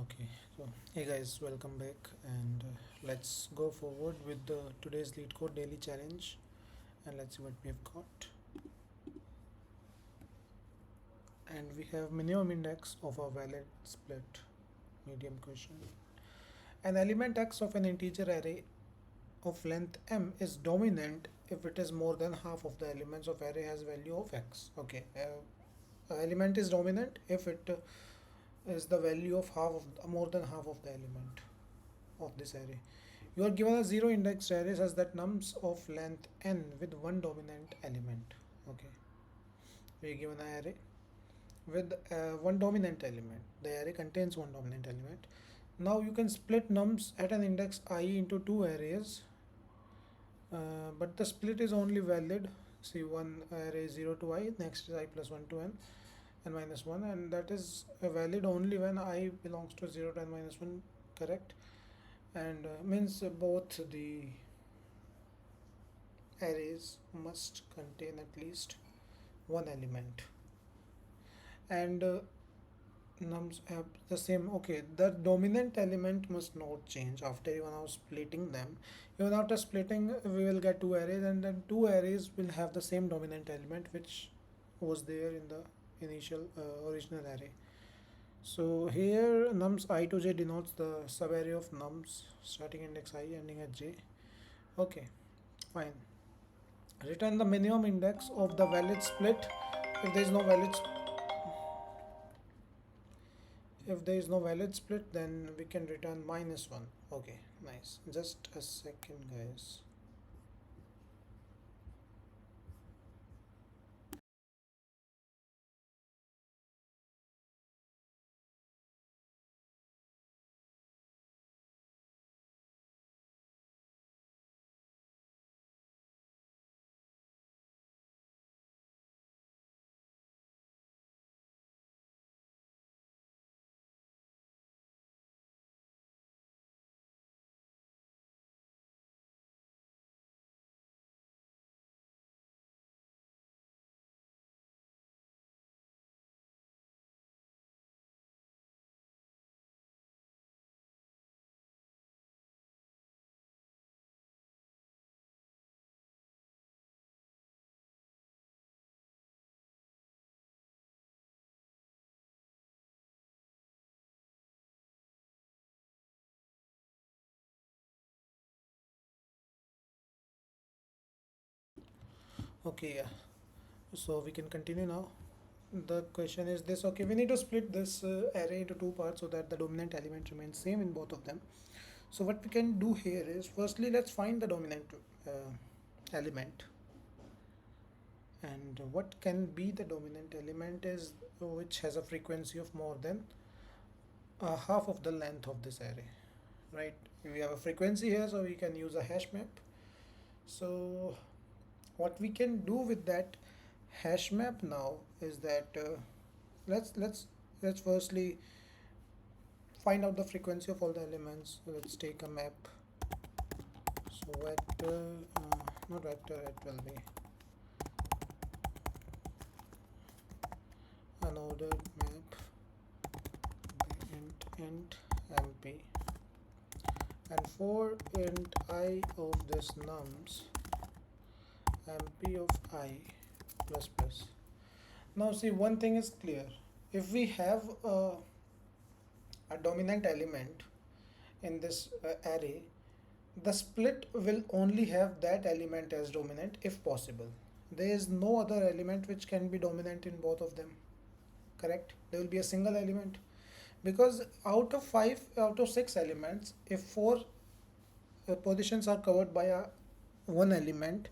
Okay, so hey guys, welcome back, and let's go forward with the today's Leetcode daily challenge, and let's see what we've got. And we have minimum index of a valid split, medium question. An element x of an integer array of length m is dominant if it is more than half of the elements of array has value of x. Okay, element is dominant if it is the value of more than half of the element of this array. You are given a zero indexed array such that nums of length n with one dominant element. Okay, we are given an array with one dominant element. The array contains one dominant element. Now you can split nums at an index I into two arrays, but the split is only valid. See, one array is 0 to I, next is I plus 1 to n and minus 1, and that is valid only when I belongs to 0 to n minus 1, correct? And means both the arrays must contain at least one element, and nums have the same. Okay, the dominant element must not change after even now splitting them. Even after splitting, we will get two arrays, and then two arrays will have the same dominant element which was there in the initial original array. So here nums I to j denotes the subarray of nums starting index I ending at j. Okay, fine. Return the minimum index of the valid split. If there is no valid if there is no valid split, then we can return -1. Okay, nice. Just a second, guys. Okay, yeah. So we can continue now. The question is this. Okay, we need to split this array into two parts so that the dominant element remains same in both of them. So what we can do here is, firstly, let's find the dominant element. And what can be the dominant element is which has a frequency of more than half of the length of this array, right? We have a frequency here, so we can use a hash map. So what we can do with that hash map now is that let's let's let's firstly find out the frequency of all the elements. So let's take a map. So vector, not vector, it will be an ordered map, int mp, and for int I of this nums, mp of I plus plus. Now see, one thing is clear. If we have a dominant element in this array, the split will only have that element as dominant if possible. There is no other element which can be dominant in both of them, correct? There will be a single element, because out of six elements, if four positions are covered by a one element,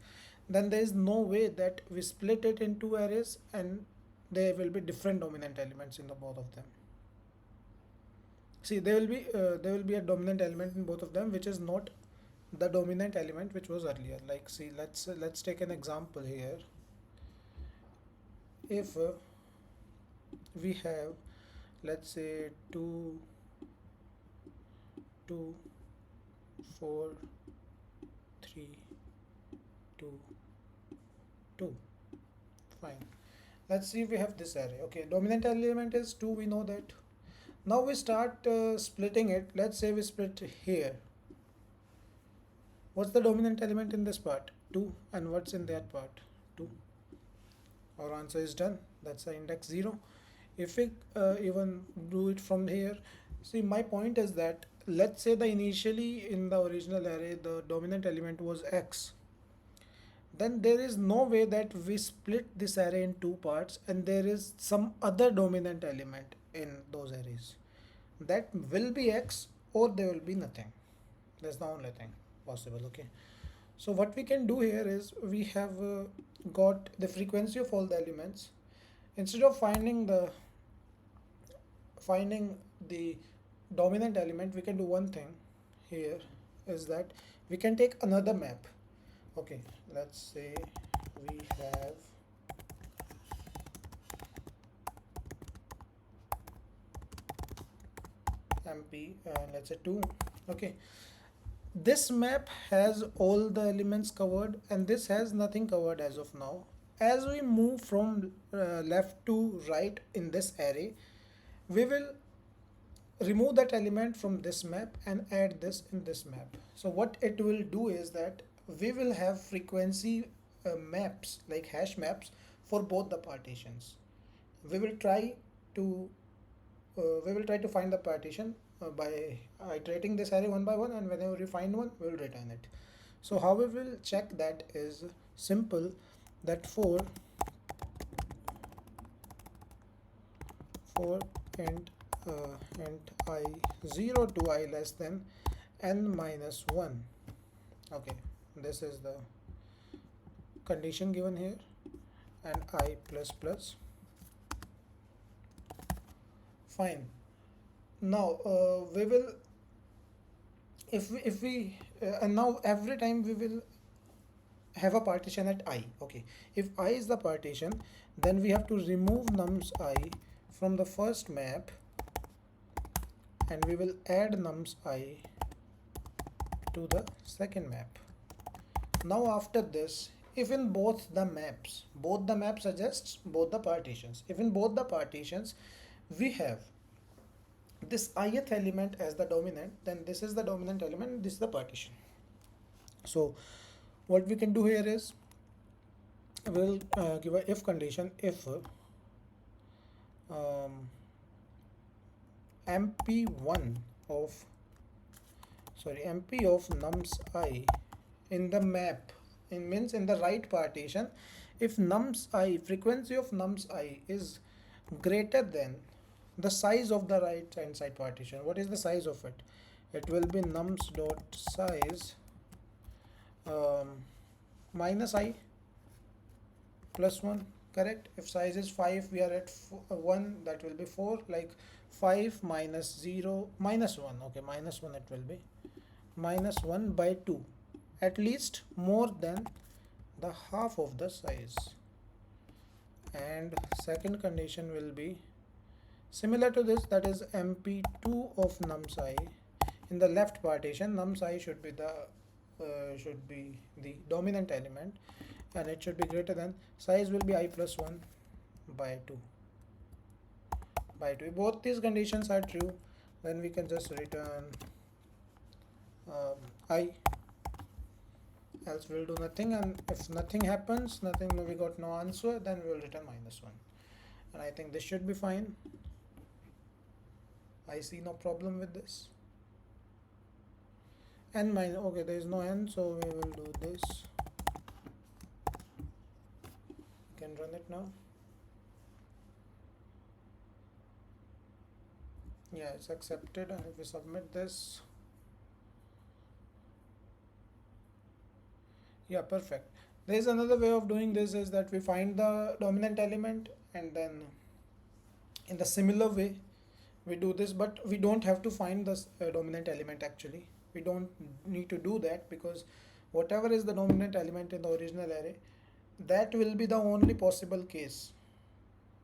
then there is no way that we split it in two arrays and there will be different dominant elements in the both of them. See, there will be a dominant element in both of them which is not the dominant element which was earlier. Like, see, let's take an example here. If we have, let's say, 2 2 4 3 2 2, fine. Let's see if we have this array. Okay, dominant element is 2, we know that. Now we start splitting it. Let's say we split here. What's the dominant element in this part? 2. And what's in that part? 2. Our answer is done. That's the index 0. If we even do it from here, see, my point is that let's say the initially in the original array the dominant element was x, then there is no way that we split this array in two parts and there is some other dominant element in those arrays. That will be x or there will be nothing. That's the only thing possible. Okay, so what we can do here is we have got the frequency of all the elements. Instead of finding the dominant element, we can do one thing here, is that we can take another map. Okay, let's say we have mp and let's say 2. Okay, this map has all the elements covered and this has nothing covered as of now. As we move from left to right in this array, we will remove that element from this map and add this in this map. So what it will do is that we will have frequency maps, like hash maps, for both the partitions. We will try to find the partition by iterating this array one by one, and whenever we find one we will return it. So how we will check that is simple, that for int I 0 to I less than n minus 1. Okay, this is the condition given here, and I plus plus. Fine. Now we will, if we and now every time we will have a partition at I. Okay, if I is the partition, then we have to remove nums I from the first map and we will add nums I to the second map. Now after this, if in both the maps suggests both the partitions, if in both the partitions we have this ith element as the dominant, then this is the dominant element, this is the partition. So what we can do here is we'll give a if condition. If mp1 of mp of nums I in the map, means in the right partition, if nums I, frequency of nums I is greater than the size of the right hand side partition. What is the size of it? It will be nums dot size minus I plus 1. Correct? If size is 5, we are at 1, that will be 4. Like 5 minus 0 minus 1. Okay, minus 1 it will be minus 1 by 2, at least more than the half of the size. And second condition will be similar to this, that is mp2 of nums I in the left partition. Nums I should be the dominant element and it should be greater than, size will be I plus 1 by 2. If both these conditions are true, then we can just return I, else we'll do nothing, and if nothing happens, we got no answer, then we will return minus 1. And I think this should be fine. I see no problem with this. N minus, okay, there is no n, so we will do this. You can run it now. Yeah, it's accepted, and if we submit this, yeah, perfect. There is another way of doing this, is that we find the dominant element and then in the similar way we do this, but we don't have to find the dominant element. Actually, we don't need to do that, because whatever is the dominant element in the original array, that will be the only possible case.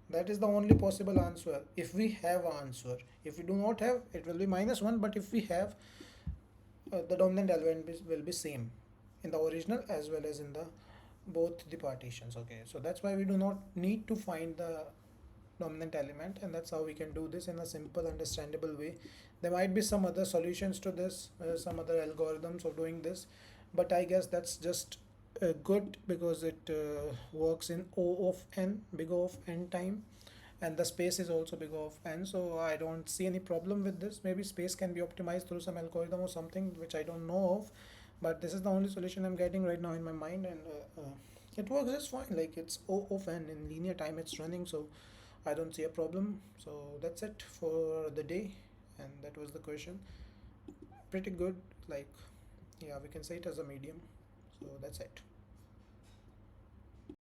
That is the only possible answer if we have an answer. If we do not have, it will be minus 1, but if we have, the dominant element will be same in the original as well as in the both the partitions. Okay, so that's why we do not need to find the dominant element, and that's how we can do this in a simple understandable way. There might be some other solutions to this, some other algorithms of doing this, but I guess that's just good because it works in O of n, big O of n time, and the space is also big O of n, so I don't see any problem with this. Maybe space can be optimized through some algorithm or something which I don't know of, but this is the only solution I'm getting right now in my mind, and it works just fine. Like, it's O of n in linear time it's running, so I don't see a problem. So that's it for the day, and that was the question. Pretty good. Like, yeah, we can say it as a medium. So that's it.